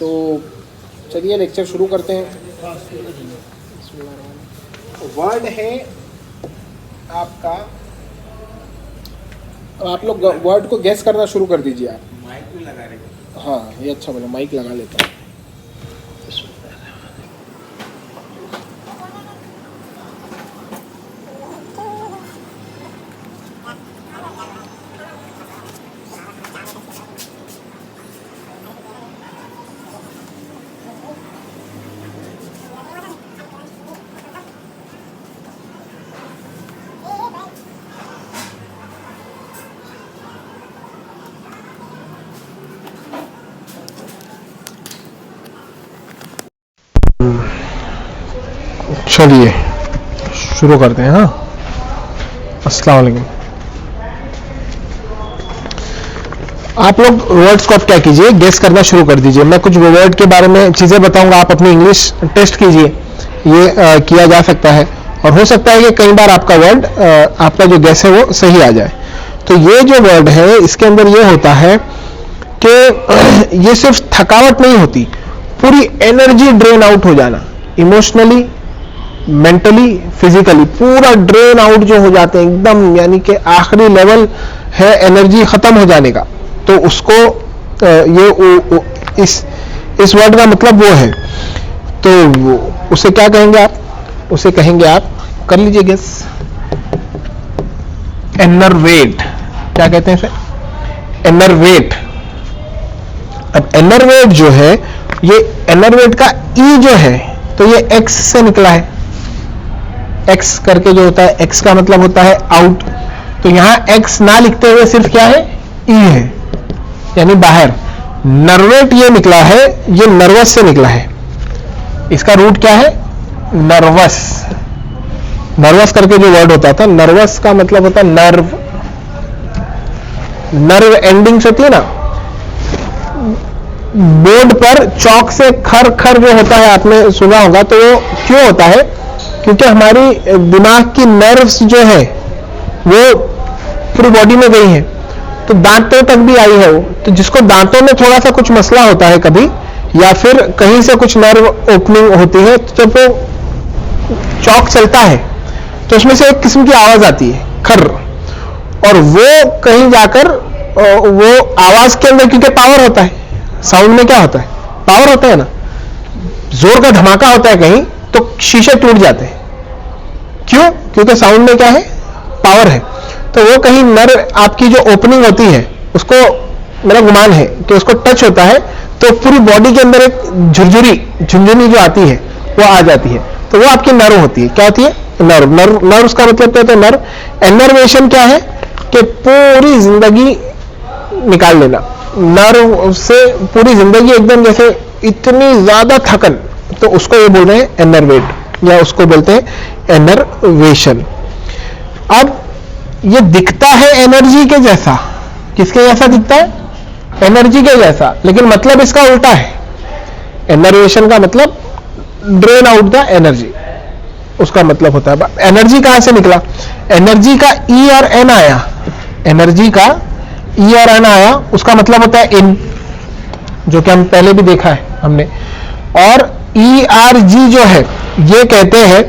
तो चलिए लेक्चर शुरू करते हैं। वर्ड है आपका, आप लोग वर्ड को गेस करना शुरू कर दीजिए। आप माइक भी लगा रहे हो? हाँ ये अच्छा बोला, माइक लगा लेता हूँ। चलिए शुरू करते हैं। हाँ, अस्सलाम वालेकुम। आप लोग वर्ड्स को अब क्या कीजिए, गेस करना शुरू कर दीजिए। मैं कुछ वर्ड के बारे में चीजें बताऊंगा, आप अपनी इंग्लिश टेस्ट कीजिए। ये किया जा सकता है और हो सकता है कि कई बार आपका वर्ड, आपका जो गेस है वो सही आ जाए। तो ये जो वर्ड है इसके अंदर ये होता है कि ये सिर्फ थकावट नहीं होती, पूरी एनर्जी ड्रेन आउट हो जाना, इमोशनली, मेंटली, फिजिकली पूरा ड्रेन आउट जो हो जाते हैं एकदम, यानी कि आखिरी लेवल है एनर्जी खत्म हो जाने का। तो उसको इस वर्ड का मतलब वो है। तो उसे क्या कहेंगे आप? उसे कहेंगे, आप कर लीजिए गेस, एनर्वेट। क्या कहते हैं इसे? एनर्वेट। अब एनर्वेट जो है, ये एनर्वेट का ई जो है तो ये एक्स से निकला है। एक्स करके जो होता है, एक्स का मतलब होता है आउट। तो यहां एक्स ना लिखते हुए सिर्फ क्या है, ई है, यानी बाहर। नर्वेट ये निकला है, ये नर्वस से निकला है। इसका रूट क्या है? नर्वस। नर्वस करके जो वर्ड होता था, नर्वस का मतलब होता है नर्व। नर्व एंडिंग्स होती है ना, बोर्ड पर चौक से खर खर जो होता है, आपने सुना होगा। तो वो क्यों होता है? क्योंकि हमारी दिमाग की नर्व्स जो है वो पूरी बॉडी में गई है, तो दांतों तक भी आई है वो। तो जिसको दांतों में थोड़ा सा कुछ मसला होता है कभी, या फिर कहीं से कुछ नर्व ओपनिंग होती है, तो जब वो चौक चलता है तो उसमें से एक किस्म की आवाज आती है, खर। और वो कहीं जाकर वो आवाज के अंदर, क्योंकि पावर होता है, साउंड में क्या होता है, पावर होता है ना, जोर का धमाका होता है कहीं तो शीशे टूट जाते हैं। क्यों? क्योंकि साउंड में क्या है, पावर है। तो वो कहीं नर्व आपकी जो ओपनिंग होती है, उसको, मेरा गुमान है कि उसको टच होता है तो पूरी बॉडी के अंदर एक झुंझुनी जो आती है वो आ जाती है। तो वो आपकी नर्व होती है। क्या होती है? नर्व। नर्व का मतलब क्या होता है? नर्व। एनर्वेशन क्या है कि पूरी जिंदगी निकाल लेना। नर्व से पूरी जिंदगी एकदम, जैसे इतनी ज्यादा थकन, तो उसको ये बोल रहे हैं एनर्वेट, या उसको बोलते हैं एनर्वेशन। अब ये दिखता है एनर्जी के जैसा। किसके जैसा दिखता है? एनर्जी के जैसा, लेकिन मतलब इसका उल्टा है। एनर्वेशन का मतलब ड्रेन आउट द एनर्जी, उसका मतलब होता है। एनर्जी कहां से निकला? एनर्जी का ई और एन आया। एनर्जी का ई और एन आया, उसका मतलब होता है इन, जो कि हम पहले भी देखा है हमने। और ई आर जी जो है, ये कहते हैं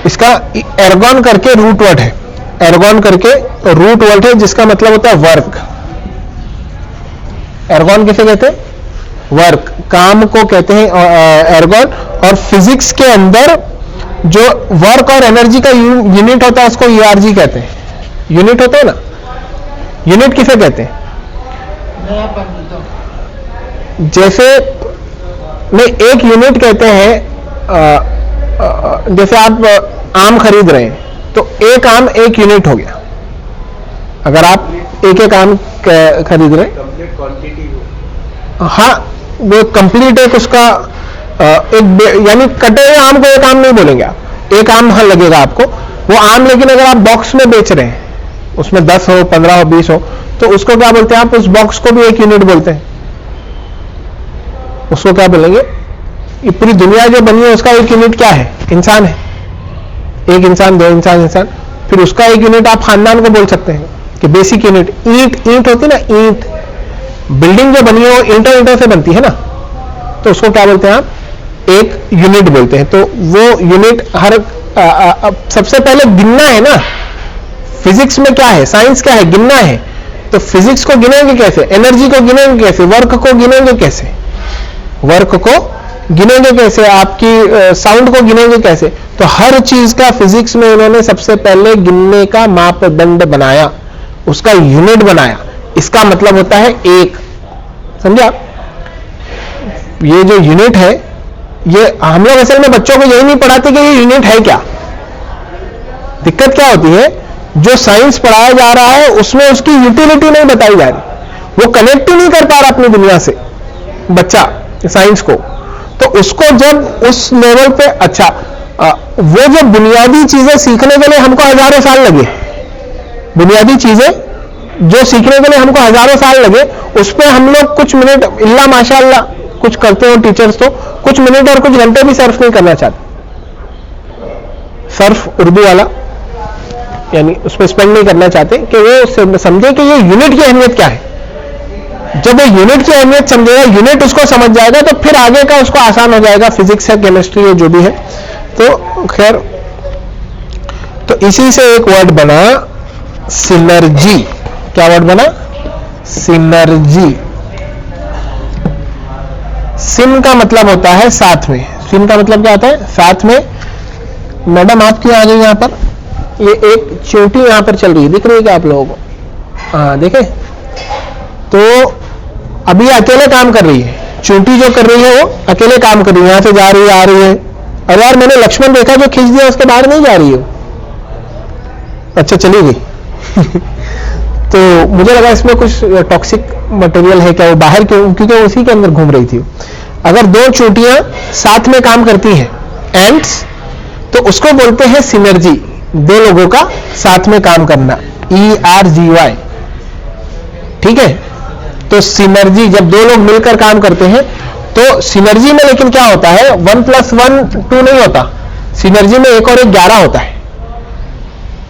इसका एर्गॉन करके रूट वर्ड है। एर्गॉन करके रूट वर्ड है, जिसका मतलब होता है वर्क। एर्गॉन किसे कहते हैं? वर्क, काम को कहते हैं एर्गॉन। और फिजिक्स के अंदर जो वर्क और एनर्जी का यूनिट होता है, उसको ईआरजी कहते हैं। यूनिट होता है ना, यूनिट किसे कहते हैं? जैसे नहीं, एक यूनिट कहते हैं, जैसे आप आम खरीद रहे हैं तो एक आम एक यूनिट हो गया। अगर आप एक आम खरीद रहे हैं, हाँ, वो कंप्लीट एक उसका एक, यानी कटे हुए आम को एक आम नहीं बोलेंगे आप, एक आम हाँ लगेगा आपको वो आम। लेकिन अगर आप बॉक्स में बेच रहे हैं, उसमें 10 हो, 15 हो, 20 हो, तो उसको क्या बोलते हैं आप? उस बॉक्स को भी एक यूनिट बोलते हैं। उसको क्या बोलेंगे? ये पूरी दुनिया जो बनी है उसका एक यूनिट क्या है? इंसान है। एक इंसान, दो इंसान। फिर उसका एक यूनिट आप खानदान को बोल सकते हैं कि बेसिक यूनिट। ईंट होती ना, ईंट, बिल्डिंग जो बनी है वो ईंटों से बनती है ना, तो उसको क्या बोलते हैं आप, एक यूनिट बोलते हैं। तो वो यूनिट हर सबसे पहले गिनना है ना, फिजिक्स में क्या है, साइंस क्या है, गिनना है। तो फिजिक्स को गिनेंगे कैसे, एनर्जी को गिनेंगे कैसे, वर्क को गिनेंगे कैसे, वर्क को गिनेंगे कैसे, आपकी साउंड को गिनेंगे कैसे। तो हर चीज का फिजिक्स में इन्होंने सबसे पहले गिनने का मापदंड बनाया, उसका यूनिट बनाया। इसका मतलब होता है एक, समझा। ये जो यूनिट है, ये हम लोग असल में बच्चों को यही नहीं पढ़ाते कि ये यूनिट है क्या। दिक्कत क्या होती है, जो साइंस पढ़ाया जा रहा है उसमें उसकी यूटिलिटी नहीं बताई जा रही, वो कनेक्ट ही नहीं कर पा रहा अपनी दुनिया से बच्चा साइंस को। तो उसको जब उस लेवल पे, अच्छा वो जो बुनियादी चीजें सीखने के लिए हमको हजारों साल लगे, बुनियादी चीजें जो सीखने के लिए हमको हजारों साल लगे, उस पर हम लोग कुछ मिनट इल्ला माशाअल्लाह कुछ करते हो टीचर्स, तो कुछ मिनट और कुछ घंटे भी सर्फ नहीं करना चाहते। सर्फ उर्दू वाला, यानी उस पर स्पेंड नहीं करना चाहते कि वो समझे कि ये यूनिट की अहमियत क्या है। जब वो यूनिट की अहमियत समझेगा, यूनिट उसको समझ जाएगा, तो फिर आगे का उसको आसान हो जाएगा, फिजिक्स है, केमिस्ट्री है, जो भी है। तो खैर, तो इसी से एक वर्ड बना सिनर्जी। क्या वर्ड बना, सिनर्जी। सिन का मतलब होता है साथ में, सिन का मतलब क्या होता है, साथ में। मैडम आप क्यों आ गई यहां पर, ये एक चोटी यहां पर चल रही है, दिख रही है क्या आप लोगों को, हाँ देखे। तो अभी अकेले काम कर रही है, चोटी जो कर रही है वो अकेले काम कर रही है, यहां से जा रही है, आ रही है। अरे यार मैंने लक्ष्मण देखा जो खींच दिया उसके बाहर नहीं जा रही है, अच्छा चली गई। तो मुझे लगा इसमें कुछ टॉक्सिक मटेरियल है क्या, वो बाहर क्यों, क्योंकि वो उसी के अंदर घूम रही थी। अगर दो चोटियां साथ में काम करती हैं, एंड्स, तो उसको बोलते हैं सिनर्जी। दो लोगों का साथ में काम करना, ERGY, ठीक है। तो सिनर्जी, जब दो लोग मिलकर काम करते हैं तो सिनर्जी में, लेकिन क्या होता है, 1 + 1 2 नहीं होता, सिनर्जी में 1 और 1 11 होता है,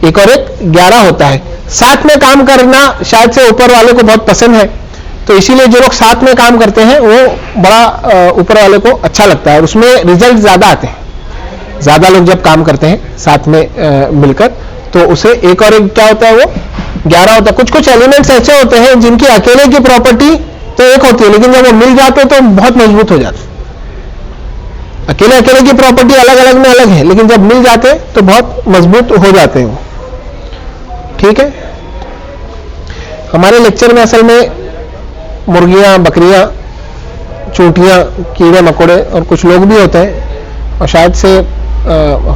1 और 1 11 होता है। साथ में काम करना शायद से ऊपर वाले को बहुत पसंद है, तो इसीलिए जो लोग साथ में काम करते हैं वो बड़ा ऊपर वाले को अच्छा लगता है, और उसमें रिजल्ट ज्यादा आते हैं। ज्यादा लोग जब काम करते हैं साथ में मिलकर, तो उसे 1 और 1 क्या होता है, वो 11 होता है। कुछ कुछ एलिमेंट्स ऐसे होते हैं जिनकी अकेले की प्रॉपर्टी तो 1 होती है, लेकिन जब वो मिल जाते हैं तो बहुत मजबूत हो जाते हैं। अकेले अकेले की प्रॉपर्टी अलग अलग में अलग है, लेकिन जब मिल जाते हैं तो बहुत मजबूत हो जाते हैं वो, ठीक है। हमारे लेक्चर में असल में मुर्गियां, बकरियां, चूंटियां, कीड़े मकोड़े और कुछ लोग भी होते हैं, और शायद से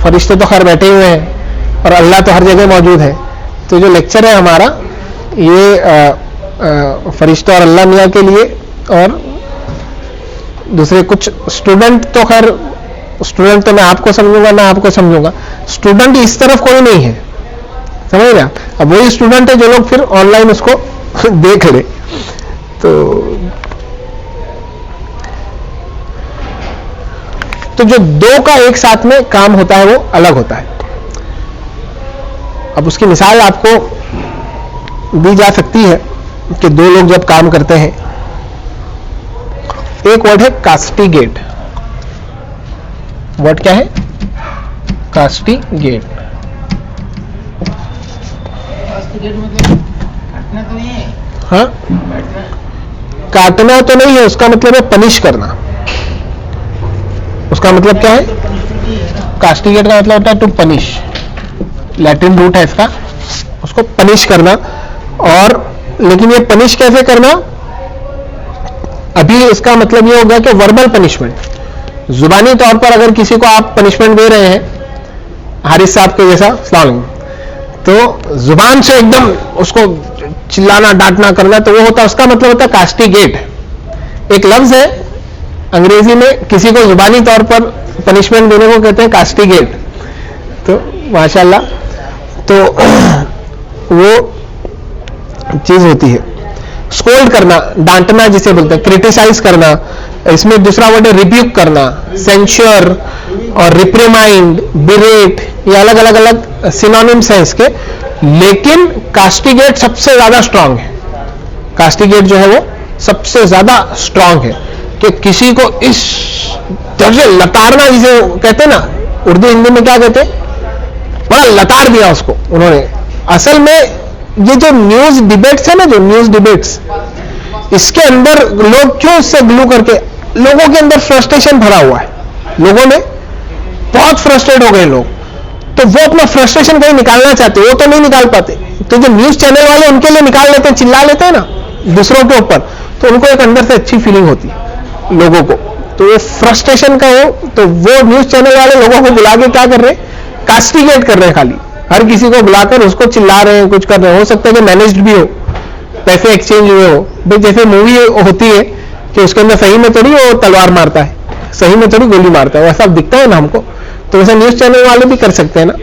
फरिश्ते तो खैर बैठे हुए हैं, और अल्लाह तो हर जगह मौजूद है। तो जो लेक्चर है हमारा, ये फरिश्ता और अल्लाह मियाँ के लिए, और दूसरे कुछ स्टूडेंट, तो खैर स्टूडेंट तो मैं आपको समझूंगा, मैं आपको समझूंगा, स्टूडेंट इस तरफ कोई नहीं है, समझ रहे। अब वही स्टूडेंट है जो लोग फिर ऑनलाइन उसको देख ले। तो जो दो का एक साथ में काम होता है वो अलग होता है। अब उसकी मिसाल आपको दी जा सकती है कि दो लोग जब काम करते हैं, एक वर्ड है कास्टिगेट। वर्ड क्या है, कास्टिगेट। मतलब काटना तो नहीं है, हाँ काटना तो नहीं है, उसका मतलब है पनिश करना। उसका मतलब क्या है, कास्टिगेट का मतलब होता है टू पनिश, लैटिन रूट है इसका, उसको पनिश करना। और लेकिन ये पनिश कैसे करना, अभी इसका मतलब ये होगा कि वर्बल पनिशमेंट, जुबानी तौर पर अगर किसी को आप पनिशमेंट दे रहे हैं, हारिस साहब के जैसा, अस्सलाम, तो जुबान से एकदम उसको चिल्लाना, डांटना करना, तो वो होता है, उसका मतलब होता है कास्टिगेट। एक लफ्ज है अंग्रेजी में, किसी को जुबानी तौर पर पनिशमेंट देने को कहते हैं कास्टिगेट। तो माशाल्लाह, तो वो चीज होती है। स्कोल्ड करना, डांटना जिसे बोलते हैं, क्रिटिसाइज करना, इसमें दूसरा वर्ड है रिब्यूक करना, सेंश्योर और रिप्रिमाइंड, बिरेट, ये अलग अलग सिनोनिम्स हैं इसके। लेकिन कास्टिगेट सबसे ज्यादा स्ट्रांग है, कास्टिगेट जो है वो सबसे ज्यादा स्ट्रांग है कि किसी को इस तरह से लताड़ना, जिसे कहते हैं ना, उर्दू हिंदी में क्या कहते हैं, बड़ा लताड़ दिया उसको उन्होंने। असल में ये जो न्यूज डिबेट्स है ना, जो न्यूज डिबेट्स, इसके अंदर लोग क्यों इससे ग्लू करके, लोगों के अंदर फ्रस्ट्रेशन भरा हुआ है, लोगों में बहुत फ्रस्ट्रेट हो गए लोग, तो वो अपना फ्रस्ट्रेशन कहीं निकालना चाहते, वो तो नहीं निकाल पाते, तो जो न्यूज चैनल वाले उनके लिए निकाल लेते हैं, चिल्ला लेते हैं ना दूसरों के ऊपर, तो उनको एक अंदर से अच्छी फीलिंग होती है लोगों को, तो वो फ्रस्ट्रेशन का हो, तो वो न्यूज चैनल वाले लोगों को बुला के क्या कर रहे हैं, कास्टिगेट कर रहे हैं, खाली हर किसी को बुलाकर उसको चिल्ला रहे हैं, कुछ कर रहे हैं। हो सकता है कि मैनेज्ड भी हो, पैसे एक्सचेंज हुए हो, भाई जैसे मूवी होती है कि उसके अंदर सही में थोड़ी वो तलवार मारता है, सही में थोड़ी गोली मारता है, वैसा दिखता है ना हमको, तो वैसे न्यूज चैनल वाले भी कर सकते हैं ना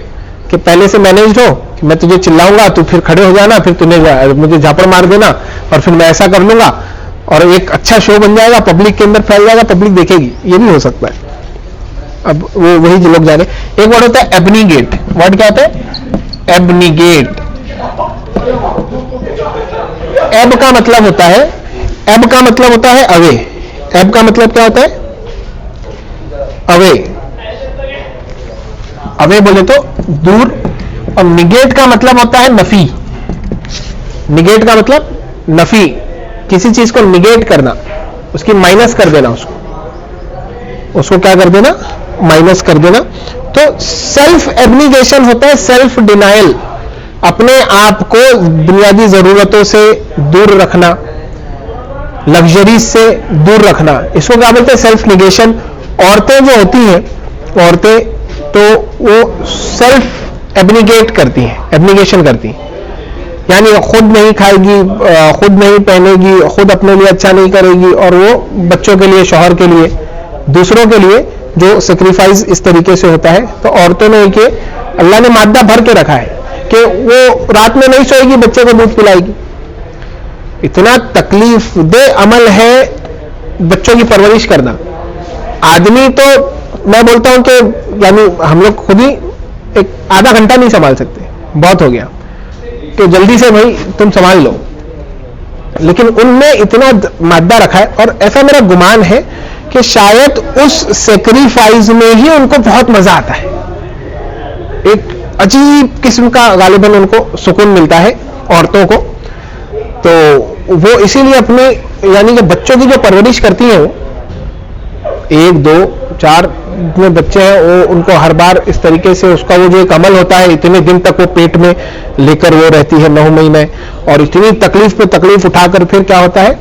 कि पहले से मैनेज्ड हो कि मैं तुझे चिल्लाऊंगा, तू फिर खड़े हो जाना, फिर तूने मुझे झापड़ मार देना, और फिर मैं ऐसा कर लूंगा और एक अच्छा शो बन जाएगा, पब्लिक के अंदर फैल जाएगा, पब्लिक देखेगी, ये भी हो सकता है। अब वो वही जो लोग जाने। एक वर्ड होता है एबनीगेट, वर्ड क्या होता है, एबनीगेट। एब का मतलब होता है, एब का मतलब होता है अवे, एब का मतलब क्या होता है, अवे, अवे बोले तो दूर, और निगेट का मतलब होता है नफी, निगेट का मतलब नफी, किसी चीज को निगेट करना, उसकी माइनस कर देना, उसको क्या कर देना, माइनस कर देना। तो सेल्फ एब्निगेशन होता है सेल्फ डिनायल, अपने आप को बुनियादी जरूरतों से दूर रखना, लग्जरीज से दूर रखना, इसको क्या बोलते हैं, सेल्फ निगेशन। औरतें जो होती हैं, औरतें तो वो सेल्फ एब्निगेट करती हैं, एब्निगेशन करती हैं, यानी खुद नहीं खाएगी, खुद नहीं पहनेगी, खुद अपने लिए अच्छा नहीं करेगी, और वो बच्चों के लिए, शौहर के लिए, दूसरों के लिए जो सेक्रीफाइस इस तरीके से होता है। तो औरतों ने कि अल्लाह ने मादा भर के रखा है कि वो रात में नहीं सोएगी, बच्चे को दूध पिलाएगी। इतना तकलीफ दे अमल है बच्चों की परवरिश करना। आदमी तो मैं बोलता हूं कि यानी हम लोग खुद ही एक आधा घंटा नहीं संभाल सकते, बहुत हो गया, तो जल्दी से भाई तुम संभाल लो, लेकिन उनने इतना मादा रखा है। और ऐसा मेरा गुमान है कि शायद उस सेक्रीफाइस में ही उनको बहुत मजा आता है, एक अजीब किस्म का गालिबन उनको सुकून मिलता है औरतों को। तो वो इसीलिए अपने यानी कि बच्चों की जो परवरिश करती हैं, वो 1 2 4 में बच्चे हैं, वो उनको हर बार इस तरीके से उसका वो जो एक अमल होता है, इतने दिन तक वो पेट में लेकर वो रहती है 9 महीने, और इतनी तकलीफ पे तकलीफ उठाकर फिर क्या होता है,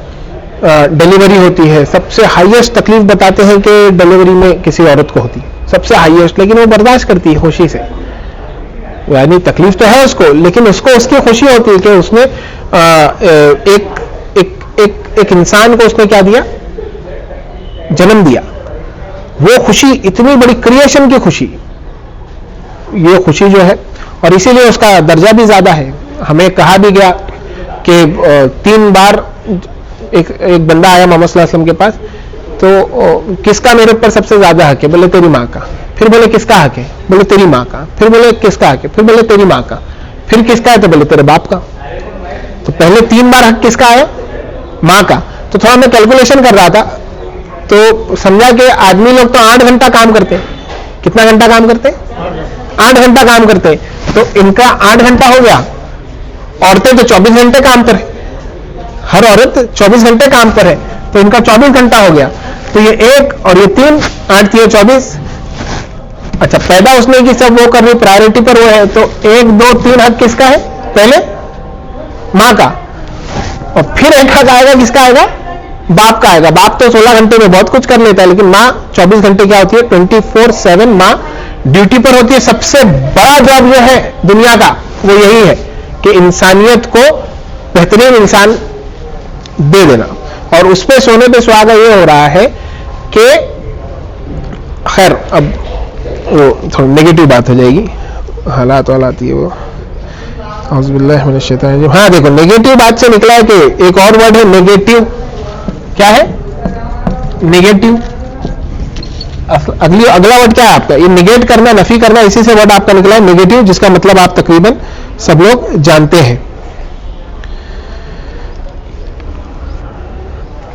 डिलीवरी होती है। सबसे हाईएस्ट तकलीफ बताते हैं कि डिलीवरी में किसी औरत को होती है, सबसे हाईएस्ट, लेकिन वो बर्दाश्त करती है खुशी से, यानी तकलीफ तो है उसको, लेकिन उसको उसकी खुशी होती है कि उसने एक इंसान को उसने क्या दिया, जन्म दिया। वो खुशी इतनी बड़ी क्रिएशन की खुशी, ये खुशी जो है, और इसीलिए उसका दर्जा भी ज्यादा है। हमें कहा भी गया कि 3 बार एक बंदा आया मोहम्मद सल्लल्लाहु अलैहि वसल्लम के पास, तो किसका मेरे ऊपर सबसे ज्यादा हक है, बोले तेरी माँ का। फिर बोले किसका हक है, बोले तेरी माँ का। फिर बोले किसका हक है, फिर बोले तेरी माँ का। फिर किसका है, तो बोले तेरे बाप का। तो पहले 3 बार हक किसका आया, माँ का। तो थोड़ा मैं कैलकुलेशन कर रहा था, तो समझा कि आदमी लोग तो 8 घंटा काम करते हैं। कितना घंटा काम करते हैं, 8 घंटा काम करते हैं। तो इनका 8 घंटा हो गया, औरतें तो 24 घंटे काम करें, हर औरत 24 घंटे काम पर है, तो इनका 24 घंटा हो गया। तो ये 1 और ये 3, 8 3 24। अच्छा, पैदा उसने की सब वो कर रही, प्रायोरिटी पर वो है, तो 1 2 3 हक किसका है, पहले माँ का, और फिर एक हक आएगा किसका आएगा, बाप का आएगा। बाप तो 16 घंटे में बहुत कुछ कर लेता है, लेकिन माँ 24 घंटे क्या होती है, 24/7 माँ ड्यूटी पर होती है। सबसे बड़ा जॉब जो है दुनिया का वो यही है कि इंसानियत को बेहतरीन इंसान दे देना। और उस पे सोने पे सुहागा ये हो रहा है कि खैर अब वो थोड़ी नेगेटिव बात हो जाएगी, हालात वालात ये वो औज़ुबिल्लाहि मिनश शैतानिर रजीम। हाँ देखो, नेगेटिव बात से निकला है कि एक और वर्ड है नेगेटिव। क्या है नेगेटिव? अगला वर्ड क्या है आपका, ये निगेट करना, नफी करना, इसी से वर्ड आपका निकला है नेगेटिव, जिसका मतलब आप तकरीबन सब लोग जानते हैं।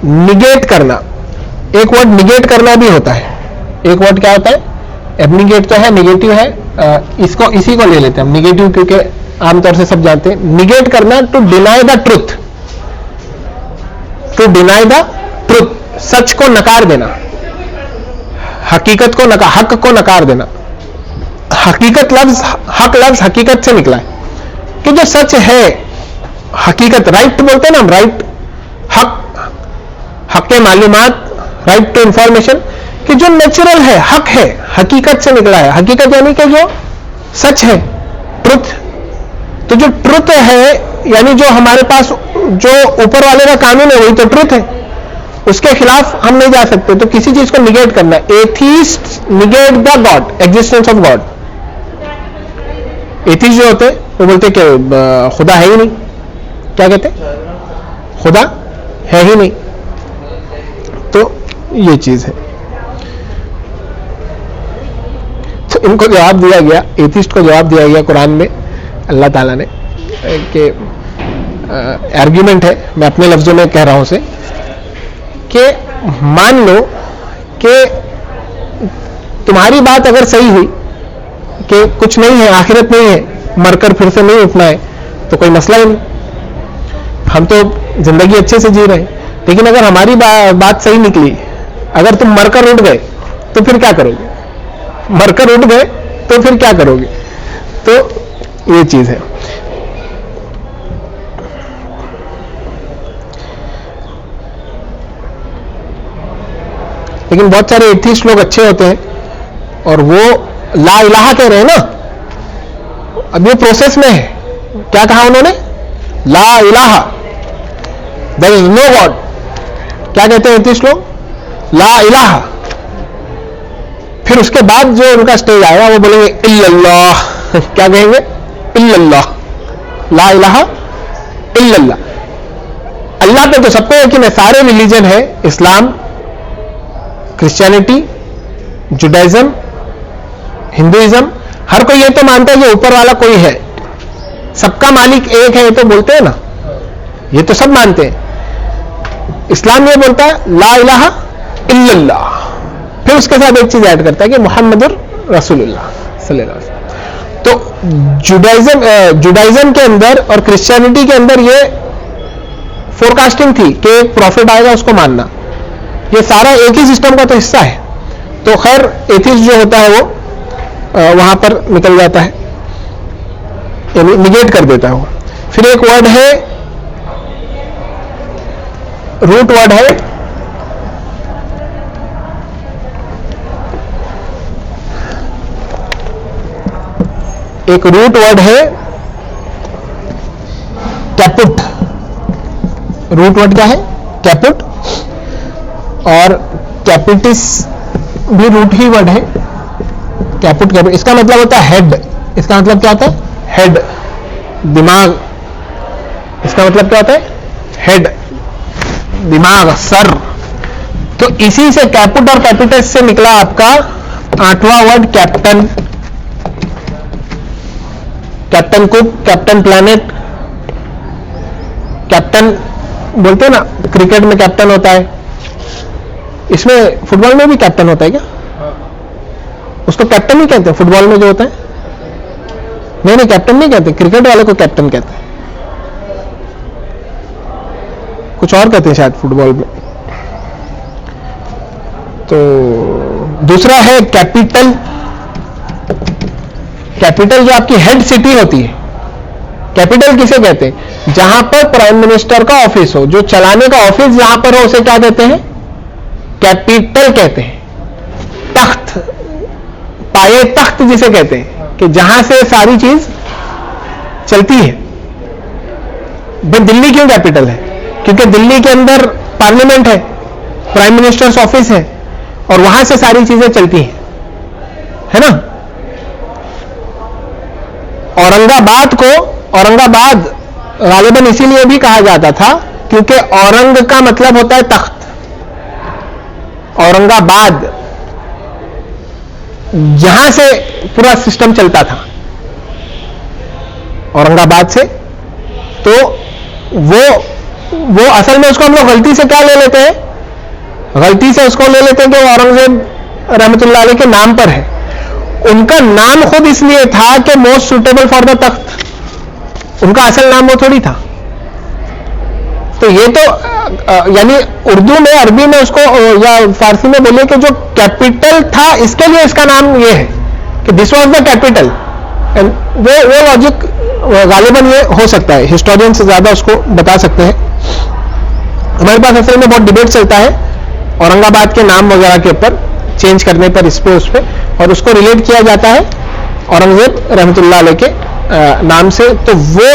निगेट करना, एक वर्ड निगेट करना भी होता है। एक वर्ड क्या होता है? एबनिगेट तो है, निगेटिव है, इसी को ले लेते हैं हम निगेटिव, क्योंकि आमतौर से सब जानते हैं। निगेट करना, to deny the truth, to deny the truth, सच को नकार देना, हकीकत को नकार, हक को नकार देना। हकीकत लफ्ज, हक लफ्ज हकीकत से निकला है कि जो सच है, हकीकत, राइट बोलते हैं ना हम, राइट, हक, हक के मालूमात, राइट टू इंफॉर्मेशन, कि जो नेचुरल है, हक है, हकीकत से निकला है। हकीकत यानी कि जो सच है, ट्रुथ। तो जो ट्रुथ है, यानी जो हमारे पास जो ऊपर वाले का कानून है, वही तो ट्रुथ है, उसके खिलाफ हम नहीं जा सकते। तो किसी चीज को निगेट करना, atheist negate the God, existence of God. Atheist जो होते हैं वो बोलते कि खुदा है ही नहीं। क्या कहते हैं? खुदा है ही नहीं। तो ये चीज है। तो इनको जवाब दिया गया, एथिस्ट को जवाब दिया गया कुरान में, अल्लाह ताला ने, कि आर्ग्यूमेंट है, मैं अपने लफ्जों में कह रहा हूं उसे, कि मान लो कि तुम्हारी बात अगर सही हुई कि कुछ नहीं है, आखिरत नहीं है, मरकर फिर से नहीं उठना है, तो कोई मसला ही नहीं, हम तो जिंदगी अच्छे से जी रहे हैं। लेकिन अगर हमारी बात सही निकली, अगर तुम मरकर उठ गए तो फिर क्या करोगे? मरकर उठ गए तो फिर क्या करोगे? तो ये चीज है। लेकिन बहुत सारे एथिस्ट लोग अच्छे होते हैं और वो ला इलाहा कह रहे हैं ना, अब ये प्रोसेस में है। क्या कहा उन्होंने? ला इलाहा, देयर इज नो गॉड। क्या कहते हैं एथिस्ट लोग? ला इलाहा। फिर उसके बाद जो उनका स्टेज आएगा वो बोलेंगे इल्लल्लाह। क्या कहेंगे? इल्लल्लाह, ला इलाहा इल्लल्लाह। अल्लाह पे तो सबको यकीन है, सारे रिलीजन है, इस्लाम, क्रिश्चियनिटी, जुडाइज्म, हिंदुइज्म, हर कोई ये तो मानता है कि ऊपर वाला कोई है, सबका मालिक एक है, ये तो बोलते हैं ना, ये तो सब मानते हैं। इस्लाम ये बोलता है ला इलाहा इल्लल्लाह, फिर उसके साथ एक चीज ऐड करता है कि मुहम्मदुर रसूलुल्लाह सल्लल्लाहु अलैहि वसल्लम। तो जुडाइज्म के अंदर और क्रिश्चियनिटी के अंदर ये फोरकास्टिंग थी कि एक प्रॉफिट आएगा, उसको मानना, ये सारा एक ही सिस्टम का तो हिस्सा है। तो खैर एथिस्ट जो होता है वो वहां पर निकल जाता है, यानी निगेट कर देता है वो। फिर एक वर्ड है, रूट वर्ड है एक रूट वर्ड है कैपुट। रूट वर्ड क्या है? कैपुट। और कैपिटिस भी रूट ही वर्ड है। कैपुट, कैपुट, इसका मतलब होता है हेड। इसका मतलब क्या होता है? हेड, दिमाग। इसका मतलब क्या होता है? हेड, दिमाग, सर। तो इसी से कैपुट और कैपिटस से निकला आपका 8वां word captain. Captain Cook, captain planet, captain बोलते हैं ना, क्रिकेट में कैप्टन होता है, इसमें फुटबॉल में भी कैप्टन होता है क्या? उसको कैप्टन ही कहते हैं फुटबॉल में जो होता है? नहीं नहीं, कैप्टन नहीं कहते, क्रिकेट वाले को कैप्टन कहते हैं, कुछ और कहते हैं शायद फुटबॉल में। तो दूसरा है कैपिटल। कैपिटल जो आपकी हेड सिटी होती है, कैपिटल किसे कहते हैं? जहां पर प्राइम मिनिस्टर का ऑफिस हो, जो चलाने का ऑफिस जहां पर हो, उसे क्या कहते हैं? कैपिटल कहते हैं। तख्त, पाए तख्त जिसे कहते हैं, कि जहां से सारी चीज चलती है। भाई दिल्ली क्यों कैपिटल है? क्योंकि दिल्ली के अंदर पार्लियामेंट है, प्राइम मिनिस्टर्स ऑफिस है, और वहां से सारी चीजें चलती हैं, है ना। औरंगाबाद गालिबन इसीलिए भी कहा जाता था क्योंकि औरंग का मतलब होता है तख्त। औरंगाबाद, यहां से पूरा सिस्टम चलता था, औरंगाबाद से। तो वो वो असल में उसको हम लोग गलती से क्या ले लेते हैं, गलती से उसको ले लेते हैं कि वो औरंगजेब रहमतुल्लाह अलैह के नाम पर है। उनका नाम खुद इसलिए था कि मोस्ट सुटेबल फॉर द तख्त, उनका असल नाम वो थोड़ी था। तो ये तो यानी उर्दू में, अरबी में उसको या फारसी में बोलिए कि जो कैपिटल था इसके लिए इसका नाम ये है कि दिस वाज द कैपिटल। वो लॉजिक गालिबन ये हो सकता है, हिस्टोरियन से ज्यादा उसको बता सकते हैं। हमारे पास असल में बहुत डिबेट चलता है औरंगाबाद के नाम वगैरह के ऊपर, चेंज करने पर, इस पे उस पे, और उसको रिलेट किया जाता है औरंगजेब रहमतुल्लाह अलैह के नाम से। तो वो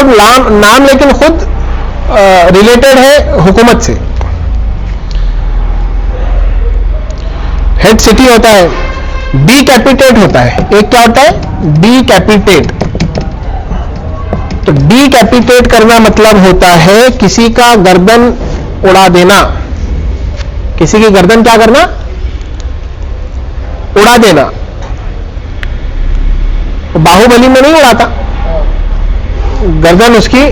नाम लेकिन खुद रिलेटेड है हुकूमत से। हेड सिटी होता है, डीकैपिटेट होता है। एक क्या होता है, डीकैपिटेट। तो डीकैपिटेट करना मतलब होता है किसी का गर्दन उड़ा देना, किसी की गर्दन क्या करना, उड़ा देना। बाहुबली में नहीं उड़ाता, गर्दन उसकी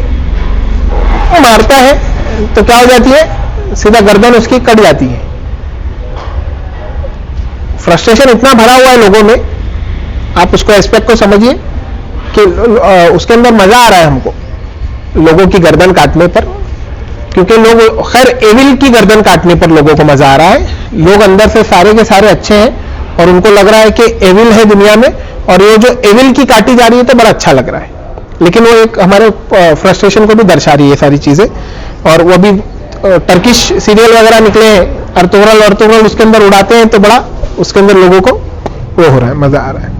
मारता है तो क्या हो जाती है, सीधा गर्दन उसकी कट जाती है। फ्रस्ट्रेशन इतना भरा हुआ है लोगों में, आप उसको एस्पेक्ट को समझिए कि उसके अंदर मजा आ रहा है हमको लोगों की गर्दन काटने पर, क्योंकि लोग, खैर एविल की गर्दन काटने पर लोगों को मजा आ रहा है। लोग अंदर से सारे के सारे अच्छे हैं और उनको लग रहा है कि एविल है दुनिया में, और ये जो एविल की काटी जा रही है तो बड़ा अच्छा लग रहा है। लेकिन वो एक हमारे फ्रस्ट्रेशन को भी दर्शा रही है सारी चीजें। और वो भी टर्किश सीरियल वगैरह निकले हैं, अर्तुगरल उसके अंदर उड़ाते हैं तो बड़ा उसके अंदर लोगों को वो हो रहा है, मजा आ रहा है।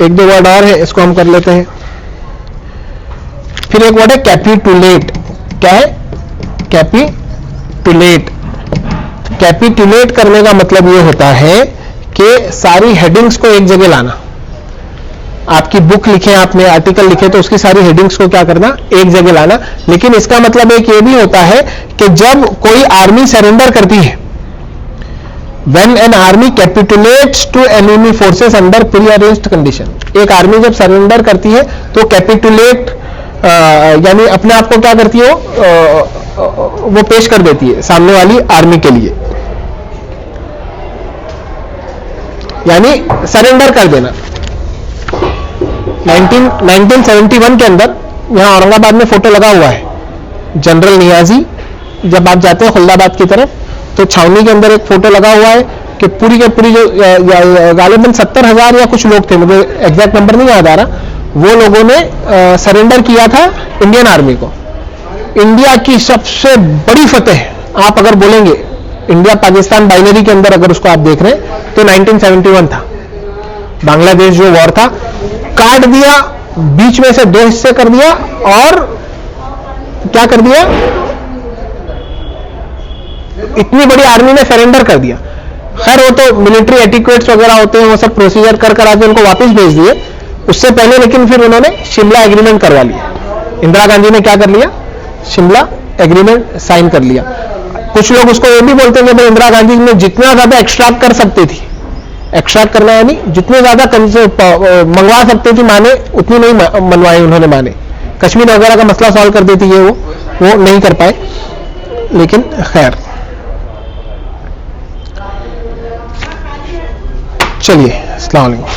एक दो वर्ड और है, इसको हम कर लेते हैं। फिर एक वर्ड है कैपिटुलेट। क्या है, कैपिटुलेट। कैपिटुलेट करने का मतलब ये होता है कि सारी हेडिंग्स को एक जगह लाना। आपकी बुक लिखे, आपने आर्टिकल लिखे, तो उसकी सारी हेडिंग्स को क्या करना, एक जगह लाना। लेकिन इसका मतलब एक ये भी होता है कि जब कोई आर्मी सरेंडर करती है, when an army capitulates to enemy forces under pre-arranged condition, एक आर्मी जब सरेंडर करती है तो कैपिटुलेट यानी अपने आप को क्या करती है, वो पेश कर देती है सामने वाली आर्मी के लिए, यानी सरेंडर कर देना। 1971 के अंदर यहां औरंगाबाद में फोटो लगा हुआ है, जनरल नियाजी, जब आप जाते हैं खुलदाबाद की तरफ तो छावनी के अंदर एक फोटो लगा हुआ है कि पूरी के पूरी जो गालिबन 70,000 या कुछ लोग थे, मुझे एग्जैक्ट नंबर नहीं याद आ रहा, वो लोगों ने सरेंडर किया था इंडियन आर्मी को। इंडिया की सबसे बड़ी फतेह आप अगर बोलेंगे इंडिया पाकिस्तान बाइनरी के अंदर, अगर उसको आप देख रहे हैं तो 1971 था। बांग्लादेश जो वॉर था, काट दिया, बीच में से 2 हिस्से कर दिया और क्या कर दिया, इतनी बड़ी आर्मी ने सरेंडर कर दिया। खैर वो तो मिलिट्री एटिक्वेट्स वगैरह होते हैं, वो सब प्रोसीजर कर आके उनको वापस भेज दिए। उससे पहले लेकिन फिर उन्होंने शिमला एग्रीमेंट करवा लिया। इंदिरा गांधी ने क्या कर लिया, शिमला एग्रीमेंट साइन कर लिया। कुछ लोग उसको ये भी बोलते हैं कि भाई इंदिरा गांधी ने जितना ज्यादा एक्सट्रैक्ट कर सकती थी, एक्सट्रैक्ट करना यानी जितने ज्यादा मंगवा सकती थी माने, उतनी नहीं मनवाई उन्होंने माने। कश्मीर वगैरह का मसला सॉल्व कर देती है, वो नहीं कर पाए। लेकिन खैर चलिए, अस्सलाम वालेकुम।